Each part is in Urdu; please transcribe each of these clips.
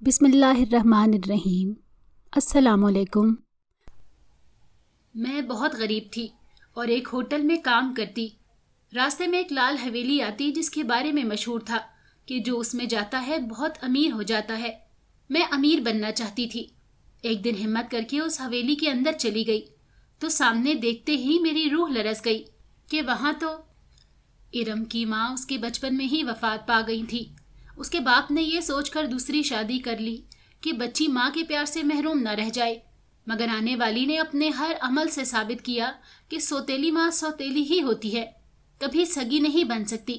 بسم اللہ الرحمن الرحیم۔ السلام علیکم۔ میں بہت غریب تھی اور ایک ہوٹل میں کام کرتی۔ راستے میں ایک لال حویلی آتی جس کے بارے میں مشہور تھا کہ جو اس میں جاتا ہے بہت امیر ہو جاتا ہے۔ میں امیر بننا چاہتی تھی۔ ایک دن ہمت کر کے اس حویلی کے اندر چلی گئی تو سامنے دیکھتے ہی میری روح لرز گئی کہ وہاں تو ارم کی ماں اس کے بچپن میں ہی وفات پا گئی تھی۔ اس کے باپ نے یہ سوچ کر دوسری شادی کر لی کہ بچی ماں کے پیار سے محروم نہ رہ جائے، مگر آنے والی نے اپنے ہر عمل سے ثابت کیا کہ سوتیلی ماں سوتیلی ہی ہوتی ہے، کبھی سگی نہیں بن سکتی۔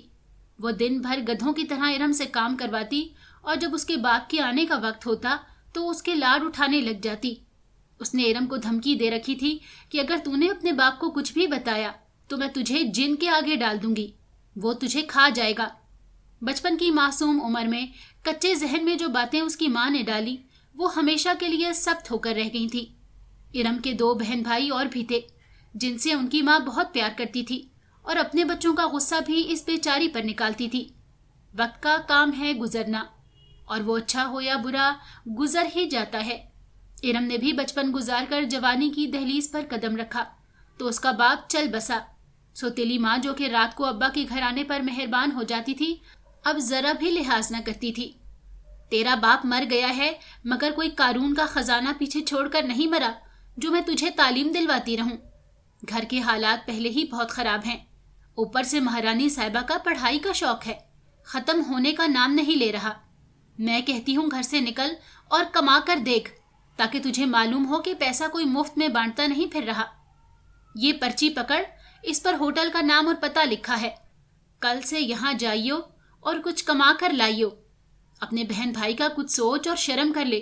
وہ دن بھر گدھوں کی طرح ارم سے کام کرواتی اور جب اس کے باپ کے آنے کا وقت ہوتا تو اس کے لاڈ اٹھانے لگ جاتی۔ اس نے ارم کو دھمکی دے رکھی تھی کہ اگر تو نے اپنے باپ کو کچھ بھی بتایا تو میں تجھے جن کے آگے ڈال دوں گی، وہ تجھے کھا جائے گا۔ بچپن کی معصوم عمر میں کچے ذہن میں جو باتیں اس کی ماں نے ڈالی وہ ہمیشہ کے لیے ثبت ہو کر رہ گئی تھی۔ ارم کے 2 بہن بھائی اور بھی تھے جن سے ان کی ماں بہت پیار کرتی تھی اور اپنے بچوں کا غصہ بھی اس بیچاری پر نکالتی تھی۔ وقت کا کام ہے گزرنا، اور وہ اچھا ہو یا برا گزر ہی جاتا ہے۔ ارم نے بھی بچپن گزار کر جوانی کی دہلیز پر قدم رکھا تو اس کا باپ چل بسا۔ سوتیلی ماں جو کہ رات کو ابا کے گھر آنے پر مہربان ہو جاتی تھی اب ذرا بھی لحاظ نہ کرتی تھی۔ تیرا باپ مر گیا ہے مگر کوئی قارون کا خزانہ پیچھے چھوڑ کر نہیں مرا جو میں تجھے تعلیم دلواتی رہوں۔ گھر کے حالات پہلے ہی بہت خراب ہیں، اوپر سے مہارانی صاحبہ کا پڑھائی کا شوق ہے، ختم ہونے کا نام نہیں لے رہا۔ میں کہتی ہوں گھر سے نکل اور کما کر دیکھ تاکہ تجھے معلوم ہو کہ پیسہ کوئی مفت میں بانٹتا نہیں پھر رہا۔ یہ پرچی پکڑ، اس پر ہوٹل کا نام اور پتہ لکھا ہے، کل سے یہاں جائیو اور کچھ کما کر لائیو۔ اپنے بہن بھائی کا کچھ سوچ اور شرم کر لے،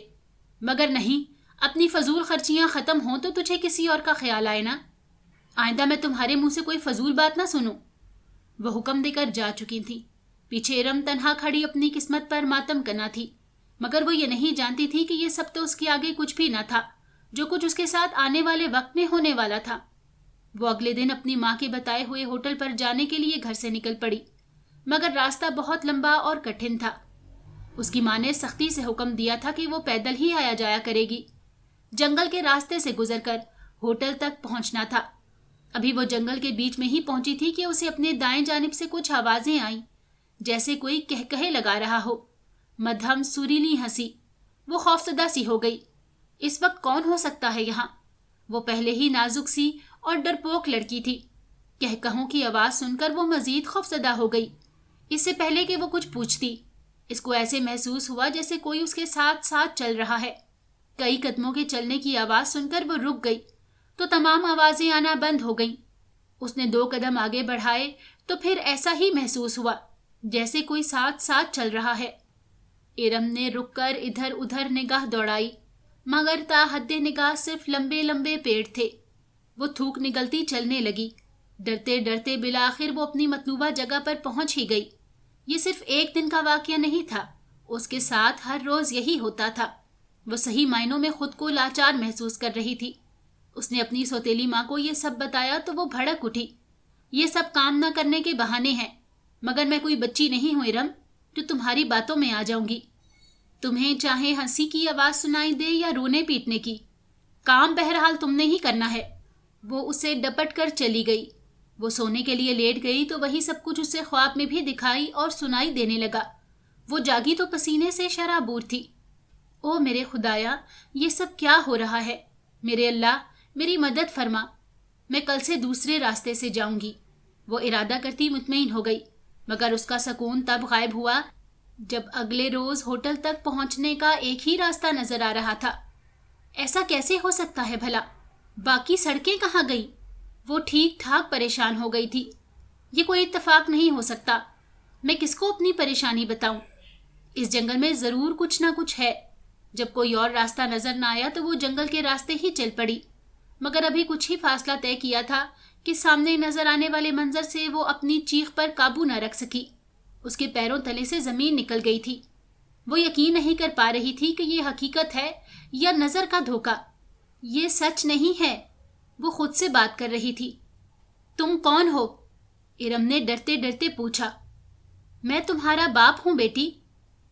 مگر نہیں، اپنی فضول خرچیاں ختم ہوں تو تجھے کسی اور کا خیال آئے نا۔ آئندہ میں تمہارے منہ سے کوئی فضول بات نہ سنوں۔ وہ حکم دے کر جا چکی تھی۔ پیچھے ارم تنہا کھڑی اپنی قسمت پر ماتم کنا تھی، مگر وہ یہ نہیں جانتی تھی کہ یہ سب تو اس کے آگے کچھ بھی نہ تھا جو کچھ اس کے ساتھ آنے والے وقت میں ہونے والا تھا۔ وہ اگلے دن اپنی ماں کے بتائے ہوئے ہوٹل پر جانے کے لیے گھر سے نکل پڑی، مگر راستہ بہت لمبا اور کٹھن تھا۔ اس کی ماں نے سختی سے حکم دیا تھا کہ وہ پیدل ہی آیا جایا کرے گی۔ جنگل کے راستے سے گزر کر ہوٹل تک پہنچنا تھا۔ ابھی وہ جنگل کے بیچ میں ہی پہنچی تھی کہ اسے اپنے دائیں جانب سے کچھ آوازیں آئیں، جیسے کوئی کہے لگا رہا ہو، مدھم سریلی ہنسی۔ وہ خوفزدہ سی ہو گئی۔ اس وقت کون ہو سکتا ہے یہاں؟ وہ پہلے ہی نازک سی اور ڈرپوک لڑکی تھی۔ کہوں کی آواز سن کر وہ مزید خوفزدہ ہو گئی۔ اس سے پہلے کہ وہ کچھ پوچھتی، اس کو ایسے محسوس ہوا جیسے کوئی اس کے ساتھ ساتھ چل رہا ہے۔ کئی قدموں کے چلنے کی آواز سن کر وہ رک گئی تو تمام آوازیں آنا بند ہو گئیں۔ اس نے 2 قدم آگے بڑھائے تو پھر ایسا ہی محسوس ہوا جیسے کوئی ساتھ ساتھ چل رہا ہے۔ ارم نے رک کر ادھر ادھر نگاہ دوڑائی، مگر تا حد نگاہ صرف لمبے لمبے پیڑ تھے۔ وہ تھوک نگلتی چلنے لگی۔ ڈرتے ڈرتے بالآخر وہ اپنی مطلوبہ جگہ پر پہنچ ہی گئی۔ یہ صرف ایک دن کا واقعہ نہیں تھا، اس کے ساتھ ہر روز یہی ہوتا تھا۔ وہ صحیح معنوں میں خود کو لاچار محسوس کر رہی تھی۔ اس نے اپنی سوتیلی ماں کو یہ سب بتایا تو وہ بھڑک اٹھی۔ یہ سب کام نہ کرنے کے بہانے ہیں، مگر میں کوئی بچی نہیں ہوں ارم جو تمہاری باتوں میں آ جاؤں گی۔ تمہیں چاہے ہنسی کی آواز سنائی دے یا رونے پیٹنے کی، کام بہرحال تم نے ہی کرنا ہے۔ وہ اسے ڈپٹ کر چلی گئی۔ وہ سونے کے لیے لیٹ گئی تو وہی سب کچھ اسے خواب میں بھی دکھائی اور سنائی دینے لگا۔ وہ جاگی تو پسینے سے شرابور تھی۔ او میرے خدایا، یہ سب کیا ہو رہا ہے؟ میرے اللہ، میری مدد فرما، میں کل سے دوسرے راستے سے جاؤں گی۔ وہ ارادہ کرتی مطمئن ہو گئی، مگر اس کا سکون تب غائب ہوا جب اگلے روز ہوٹل تک پہنچنے کا ایک ہی راستہ نظر آ رہا تھا۔ ایسا کیسے ہو سکتا ہے بھلا؟ باقی سڑکیں کہاں گئیں؟ وہ ٹھیک ٹھاک پریشان ہو گئی تھی۔ یہ کوئی اتفاق نہیں ہو سکتا۔ میں کس کو اپنی پریشانی بتاؤں؟ اس جنگل میں ضرور کچھ نہ کچھ ہے۔ جب کوئی اور راستہ نظر نہ آیا تو وہ جنگل کے راستے ہی چل پڑی، مگر ابھی کچھ ہی فاصلہ طے کیا تھا کہ سامنے نظر آنے والے منظر سے وہ اپنی چیخ پر قابو نہ رکھ سکی۔ اس کے پیروں تلے سے زمین نکل گئی تھی۔ وہ یقین نہیں کر پا رہی تھی کہ یہ حقیقت ہے یا نظر کا دھوکہ۔ یہ سچ نہیں ہے، وہ خود سے بات کر رہی تھی۔ تم کون ہو؟ ارم نے ڈرتے ڈرتے پوچھا۔ میں تمہارا باپ ہوں بیٹی،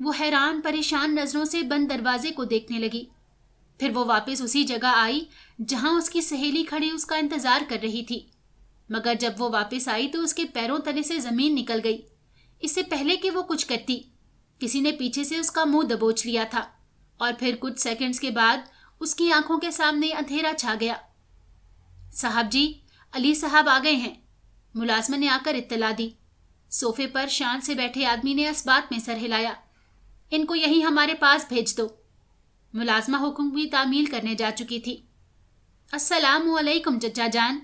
وہ حیران پریشان نظروں سے بند دروازے کو دیکھنے لگی۔ پھر وہ واپس اسی جگہ آئی جہاں اس کی سہیلی کھڑی اس کا انتظار کر رہی تھی، مگر جب وہ واپس آئی تو اس کے پیروں تلے سے زمین نکل گئی۔ اس سے پہلے کہ وہ کچھ کرتی، کسی نے پیچھے سے اس کا منہ دبوچ لیا تھا، اور پھر کچھ سیکنڈز کے بعد اس کی آنکھوں کے سامنے اندھیرا چھا گیا۔ صاحب جی، علی صاحب آ گئے ہیں، ملازمہ نے آ کر اطلاع دی۔ صوفے پر شان سے بیٹھے آدمی نے اسبات میں سر ہلایا۔ ان کو یہیں ہمارے پاس بھیج دو۔ ملازمہ حکم کی تعمیل کرنے جا چکی تھی۔ السلام علیکم چچا جان۔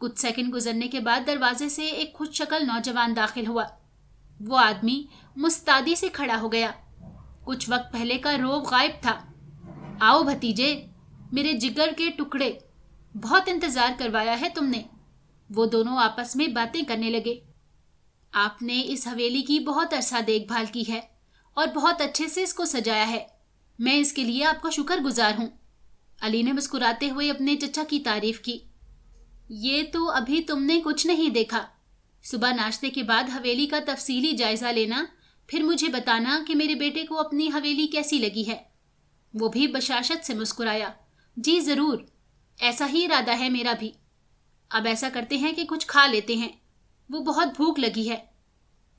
کچھ سیکنڈ گزرنے کے بعد دروازے سے ایک خود شکل نوجوان داخل ہوا۔ وہ آدمی مستعدی سے کھڑا ہو گیا۔ کچھ وقت پہلے کا روب غائب تھا۔ آؤ بھتیجے، میرے جگر کے ٹکڑے، بہت انتظار کروایا ہے تم نے۔ وہ دونوں آپس میں باتیں کرنے لگے۔ آپ نے اس حویلی کی بہت عرصہ دیکھ بھال کی ہے اور بہت اچھے سے اس کو سجایا ہے، میں اس کے لیے آپ کا شکر گزار ہوں۔ علی نے مسکراتے ہوئے اپنے چچا کی تعریف کی۔ یہ تو ابھی تم نے کچھ نہیں دیکھا، صبح ناشتے کے بعد حویلی کا تفصیلی جائزہ لینا، پھر مجھے بتانا کہ میرے بیٹے کو اپنی حویلی کیسی لگی ہے۔ وہ بھی بشاشت سے مسکرایا۔ جی ضرور، ایسا ہی ارادہ ہے میرا بھی۔ اب ایسا کرتے ہیں کہ کچھ کھا لیتے ہیں، وہ بہت بھوک لگی ہے۔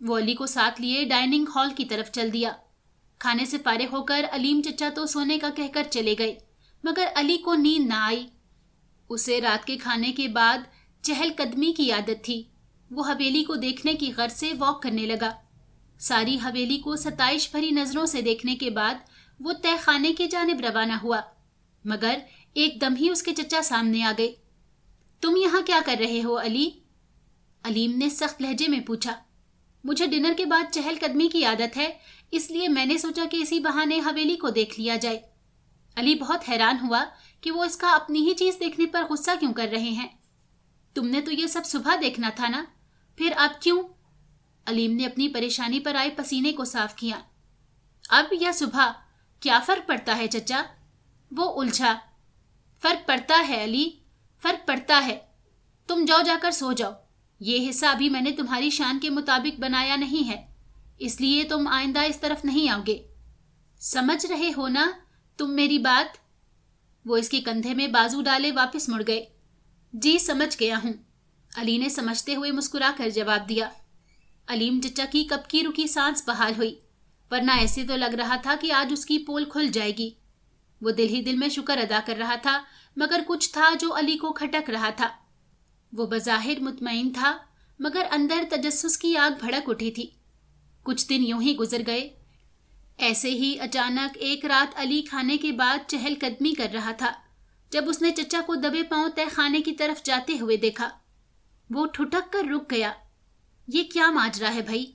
وہ علی کو ساتھ لیے ڈائننگ ہال کی طرف چل دیا۔ کھانے سے فارغ ہو کر علیم چچا تو سونے کا کہہ کر چلے گئے، مگر علی کو نیند نہ آئی۔ اسے رات کے کھانے کے بعد چہل قدمی کی عادت تھی۔ وہ حویلی کو دیکھنے کی غرض سے واک کرنے لگا۔ ساری حویلی کو ستائش بھری نظروں سے دیکھنے کے بعد وہ تہہ خانے کی جانب روانہ ہوا، مگر ایک دم ہی اس کے چچا سامنے آ گئے۔ تم یہاں کیا کر رہے ہو علی؟ علیم نے سخت لہجے میں پوچھا۔ مجھے ڈنر کے بعد چہل قدمی کی عادت ہے، اس لیے میں نے سوچا کہ اسی بہانے حویلی کو دیکھ لیا جائے۔ علی بہت حیران ہوا کہ وہ اس کا اپنی ہی چیز دیکھنے پر غصہ کیوں کر رہے ہیں۔ تم نے تو یہ سب صبح دیکھنا تھا نا، پھر اب کیوں؟ علیم نے اپنی پریشانی پر آئے پسینے کو صاف کیا۔ اب یا صبح کیا فرق پڑتا ہے چچا؟ وہ الجھا۔ فرق پڑتا ہے علی، فرق پڑتا ہے۔ تم جاؤ، جا کر سو جاؤ۔ یہ حصہ ابھی میں نے تمہاری شان کے مطابق بنایا نہیں ہے، اس لیے تم آئندہ اس طرف نہیں آؤ گے۔ سمجھ رہے ہو نا تم میری بات؟ وہ اس کے کندھے میں بازو ڈالے واپس مڑ گئے۔ جی سمجھ گیا ہوں، علی نے سمجھتے ہوئے مسکرا کر جواب دیا۔ علیم چچا کی کب کی رکی سانس بحال ہوئی، ورنہ ایسے تو لگ رہا تھا کہ آج اس کی پول کھل جائے گی۔ وہ دل ہی دل میں شکر ادا کر رہا تھا، مگر کچھ تھا جو علی کو کھٹک رہا تھا۔ وہ بظاہر مطمئن تھا، مگر اندر تجسس کی آگ بھڑک اٹھی تھی۔ کچھ دن یوں ہی گزر گئے۔ ایسے ہی اچانک ایک رات علی کھانے کے بعد چہل قدمی کر رہا تھا، جب اس نے چچا کو دبے پاؤں تہہ خانے کی طرف جاتے ہوئے دیکھا۔ وہ ٹھٹک کر رک گیا۔ یہ کیا ماجرا ہے بھائی؟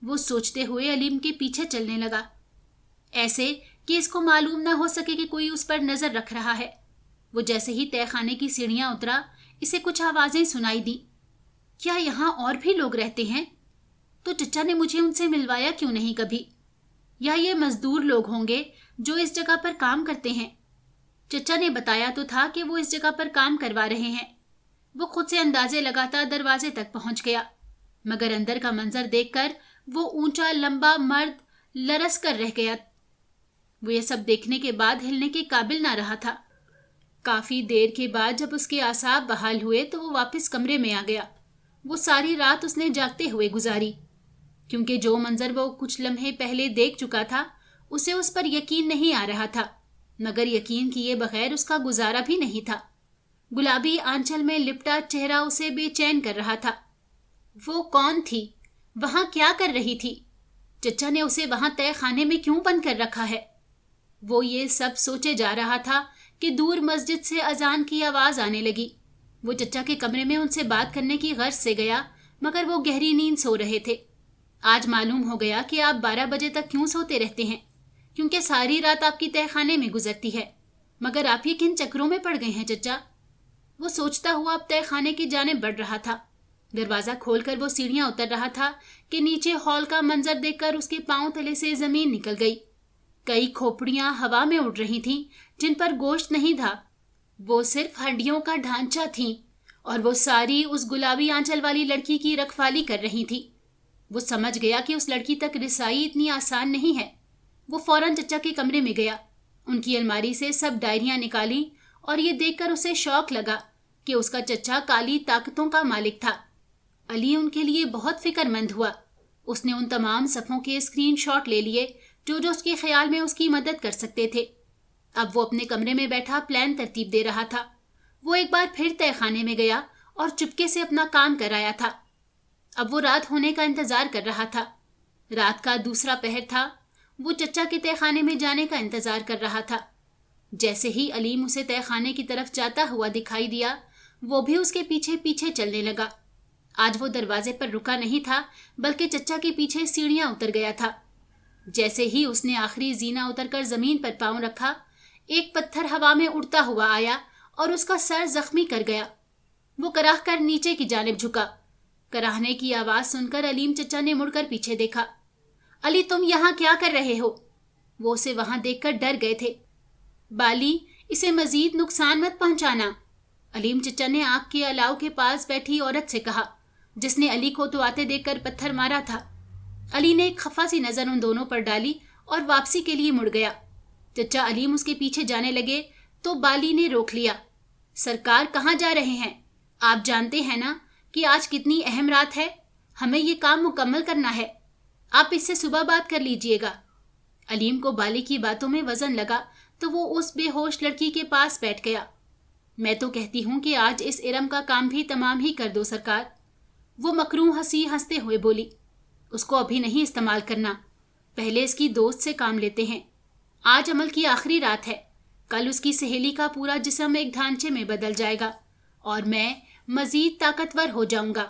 وہ سوچتے ہوئے علیم کے پیچھے چلنے لگا، ایسے کہ اس کو معلوم نہ ہو سکے کہ کوئی اس پر نظر رکھ رہا ہے۔ وہ جیسے ہی تہہ خانے کی سیڑھیاں اترا، اسے کچھ آوازیں سنائی دی۔ کیا یہاں اور بھی لوگ رہتے ہیں؟ تو چچا نے مجھے ان سے ملوایا کیوں نہیں کبھی؟ یا یہ مزدور لوگ ہوں گے جو اس جگہ پر کام کرتے ہیں؟ چچا نے بتایا تو تھا کہ وہ اس جگہ پر کام کروا رہے ہیں۔ وہ خود سے اندازے لگاتا دروازے تک پہنچ گیا، مگر اندر کا منظر دیکھ کر وہ اونچا لمبا مرد لرس کر رہ گیا۔ وہ یہ سب دیکھنے کے بعد ہلنے کے قابل نہ رہا تھا۔ کافی دیر کے بعد جب اس کے اعصاب بحال ہوئے تو وہ واپس کمرے میں آ گیا۔ وہ ساری رات اس نے جاگتے ہوئے گزاری، کیونکہ جو منظر وہ کچھ لمحے پہلے دیکھ چکا تھا اسے اس پر یقین نہیں آ رہا تھا، مگر یقین کیے بغیر اس کا گزارا بھی نہیں تھا۔ گلابی آنچل میں لپٹا چہرہ اسے بے چین کر رہا تھا۔ وہ کون تھی؟ وہاں کیا کر رہی تھی؟ چچا نے اسے وہاں تہہ خانے میں کیوں بند کر رکھا ہے؟ وہ یہ سب سوچے جا رہا تھا کہ دور مسجد سے اذان کی آواز آنے لگی۔ وہ چچا کے کمرے میں ان سے بات کرنے کی غرض سے گیا، مگر وہ گہری نیند سو رہے تھے۔ آج معلوم ہو گیا کہ آپ 12 بجے تک کیوں سوتے رہتے ہیں، کیونکہ ساری رات آپ کی تہہ خانے میں گزرتی ہے۔ مگر آپ یہ کن چکروں میں پڑ گئے ہیں چچا؟ وہ سوچتا ہوا اب تہہ خانے کی جانب بڑھ رہا تھا۔ دروازہ کھول کر وہ سیڑھیاں اتر رہا تھا کہ نیچے ہال کا منظر دیکھ کر اس کے پاؤں تلے سے زمین نکل گئی۔ کئی کھوپڑیاں ہوا میں اڑ رہی تھیں جن پر گوشت نہیں تھا، وہ صرف ہڈیوں کا ڈھانچہ تھیں، اور وہ ساری اس گلابی آنچل والی لڑکی کی رکھوالی کر رہی تھی۔ وہ سمجھ گیا کہ اس لڑکی تک رسائی اتنی آسان نہیں ہے۔ وہ فوراً چچا کے کمرے میں گیا، ان کی الماری سے سب ڈائریاں نکالی اور یہ دیکھ کر اسے شوق لگا کہ اس کا چچا کالی طاقتوں کا مالک تھا۔ علی ان کے لیے بہت فکر مند ہوا۔ اس نے ان تمام صفوں کے اسکرین شاٹ لے لیے جو اس کے خیال میں اس کی مدد کر سکتے تھے۔ اب وہ اپنے کمرے میں بیٹھا پلان ترتیب دے رہا تھا۔ وہ ایک بار پھر تہہ خانے میں گیا اور چپکے سے اپنا کام کرایا تھا۔ اب وہ رات ہونے کا انتظار کر رہا تھا۔ رات کا دوسرا پہر تھا۔ وہ چچا کے تہہ خانے میں جانے کا انتظار کر رہا تھا۔ جیسے ہی علیم اسے تہہ خانے کی طرف جاتا ہوا دکھائی دیا، وہ بھی اس کے پیچھے پیچھے چلنے لگا۔ آج وہ دروازے پر رکا نہیں تھا بلکہ چچا کے پیچھے سیڑھیاں اتر گیا تھا۔ جیسے ہی اس نے آخری زینہ اتر کر زمین پر پاؤں رکھا، ایک پتھر ہوا میں اڑتا ہوا آیا اور اس کا سر زخمی کر گیا۔ وہ کراہ کر نیچے کی جانب جھکا۔ کراہنے کی آواز سن کر علیم چچا نے مڑ کر پیچھے دیکھا۔ علی، تم یہاں کیا کر رہے ہو؟ وہ اسے وہاں دیکھ کر ڈر گئے تھے۔ بالی، اسے مزید نقصان مت پہنچانا، علیم چچا نے آگ کے الاؤ کے پاس بیٹھی عورت سے کہا، جس نے علی کو تو آتے دیکھ کر پتھر مارا تھا۔ علی نے ایک خفا سی نظر ان دونوں پر ڈالی اور واپسی کے لیے مڑ گیا۔ چچا علیم اس کے پیچھے جانے لگے تو بالی نے روک لیا۔ سرکار، کہاں جا رہے ہیں؟ آپ جانتے ہیں نا کہ آج کتنی اہم رات ہے، ہمیں یہ کام مکمل کرنا ہے، آپ اس سے صبح بات کر لیجئے گا۔ علیم کو بالی کی باتوں میں وزن لگا تو وہ اس بے ہوش لڑکی کے پاس بیٹھ گیا۔ میں تو کہتی ہوں کہ آج اس ارم کا کام بھی تمام ہی کر دو سرکار، وہ مکروہ ہنسی ہنستے ہوئے بولی۔ اس کو ابھی نہیں استعمال کرنا، پہلے اس کی دوست سے کام لیتے ہیں۔ آج عمل کی آخری رات ہے، کل اس کی سہیلی کا پورا جسم ایک ڈھانچے میں بدل جائے گا اور میں مزید طاقتور ہو جاؤں گا۔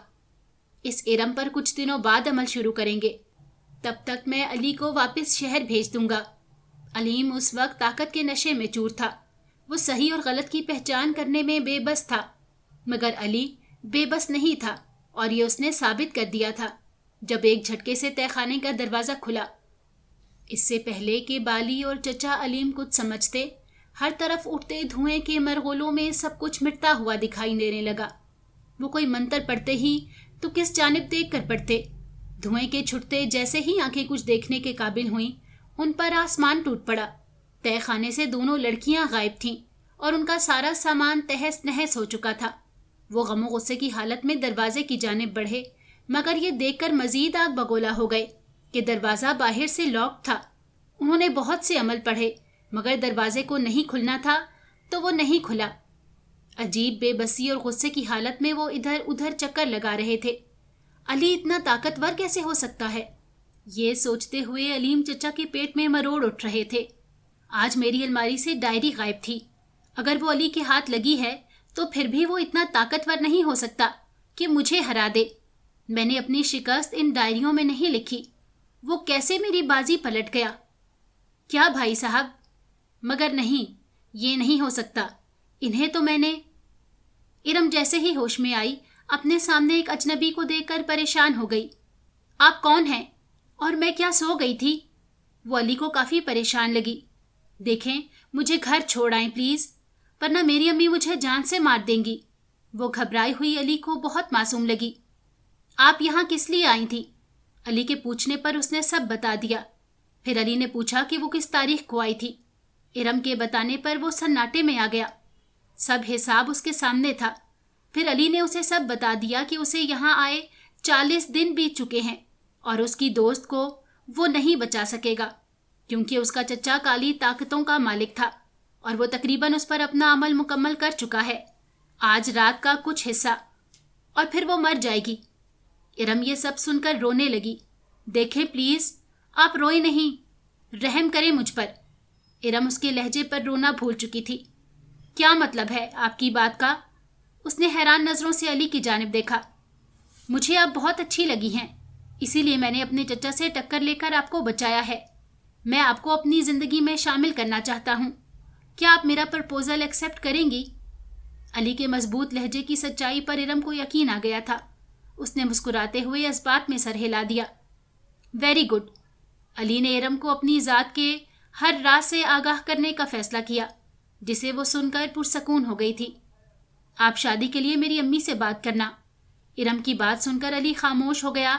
اس ارم پر کچھ دنوں بعد عمل شروع کریں گے، تب تک میں علی کو واپس شہر بھیج دوں گا۔ علیم اس وقت طاقت کے نشے میں چور تھا۔ وہ صحیح اور غلط کی پہچان کرنے میں بے بس تھا، مگر علی بے بس نہیں تھا اور یہ اس نے ثابت کر دیا تھا جب ایک جھٹکے سے تہہ خانے کا دروازہ کھلا۔ اس سے پہلے کہ بالی اور چچا علیم کچھ سمجھتے، ہر طرف اٹھتے دھوئیں کے مرغولوں میں سب کچھ مٹتا ہوا دکھائی دینے لگا۔ وہ کوئی منتر پڑھتے ہی تو کس جانب دیکھ کر پڑھتے، دھوئیں کے چھٹتے جیسے ہی آنکھیں کچھ دیکھنے کے قابل ہوئیں، ان پر آسمان ٹوٹ پڑا۔ تہہ خانے سے دونوں لڑکیاں غائب تھیں اور ان کا سارا سامان تہس نہس ہو چکا تھا۔ وہ غم و غصے کی حالت میں دروازے کی جانب بڑھے، مگر یہ دیکھ کر مزید آگ بگولا ہو گئے کہ دروازہ باہر سے لاک تھا۔ انہوں نے بہت سے عمل پڑھے مگر دروازے کو نہیں کھلنا تھا تو وہ نہیں کھلا۔ عجیب بے بسی اور غصے کی حالت میں وہ ادھر ادھر چکر لگا رہے تھے۔ علی اتنا طاقتور کیسے ہو سکتا ہے؟ یہ سوچتے ہوئے علیم چچا کے پیٹ میں مروڑ اٹھ رہے تھے۔ آج میری الماری سے ڈائری غائب تھی، اگر وہ علی کے ہاتھ لگی ہے تو پھر بھی وہ اتنا طاقتور نہیں ہو سکتا کہ مجھے ہرا دے۔ میں نے اپنی شکست ان ڈائریوں میں نہیں لکھی، وہ کیسے میری بازی پلٹ گیا؟ کیا بھائی صاحب؟ مگر نہیں، یہ نہیں ہو سکتا، انہیں تو میں نے… ارم جیسے ہی ہوش میں آئی، اپنے سامنے ایک اجنبی کو دیکھ کر پریشان ہو گئی۔ آپ کون ہیں؟ اور میں کیا سو گئی تھی؟ وہ علی کو کافی پریشان لگی۔ دیکھیں، مجھے گھر چھوڑ آئیں پلیز، ورنہ میری امی مجھے جان سے مار دیں گی۔ وہ گھبرائی ہوئی علی کو بہت معصوم لگی۔ آپ یہاں کس لیے آئی تھی؟ علی کے پوچھنے پر اس نے سب بتا دیا۔ پھر علی نے پوچھا کہ وہ کس تاریخ کو آئی تھی۔ ارم کے بتانے پر وہ سناٹے میں آ گیا۔ سب حساب اس کے سامنے تھا۔ پھر علی نے اسے سب بتا دیا کہ اسے یہاں آئے 40 دن بیت چکے ہیں اور اس کی دوست کو وہ نہیں بچا سکے گا کیونکہ اس کا چچا کالی طاقتوں کا مالک تھا اور وہ تقریباً اس پر اپنا عمل مکمل کر چکا ہے، آج رات کا کچھ حصہ، اور پھر وہ مر جائے گی۔ ارم یہ سب سن کر رونے لگی۔ دیکھیں پلیز، آپ روئے نہیں، رحم کریں مجھ پر۔ ارم اس کے لہجے پر رونا بھول چکی تھی۔ کیا مطلب ہے آپ کی بات کا؟ اس نے حیران نظروں سے علی کی جانب دیکھا۔ مجھے آپ بہت اچھی لگی ہیں، اسی لیے میں نے اپنے چچا سے ٹکر لے کر آپ کو بچایا ہے۔ میں آپ کو اپنی زندگی میں شامل کرنا چاہتا ہوں، کیا آپ میرا پرپوزل ایکسیپٹ کریں گی؟ علی کے مضبوط لہجے کی سچائی پر ارم کو یقین آ گیا تھا۔ اس نے مسکراتے ہوئے اس بات میں سر ہلا دیا۔ Very good. علی نے ارم کو اپنی ذات کے ہر راز سے آگاہ کرنے کا فیصلہ کیا، جسے وہ سن کر پرسکون ہو گئی تھی۔ آپ شادی کے لیے میری امی سے بات کرنا۔ ارم کی بات سن کر علی خاموش ہو گیا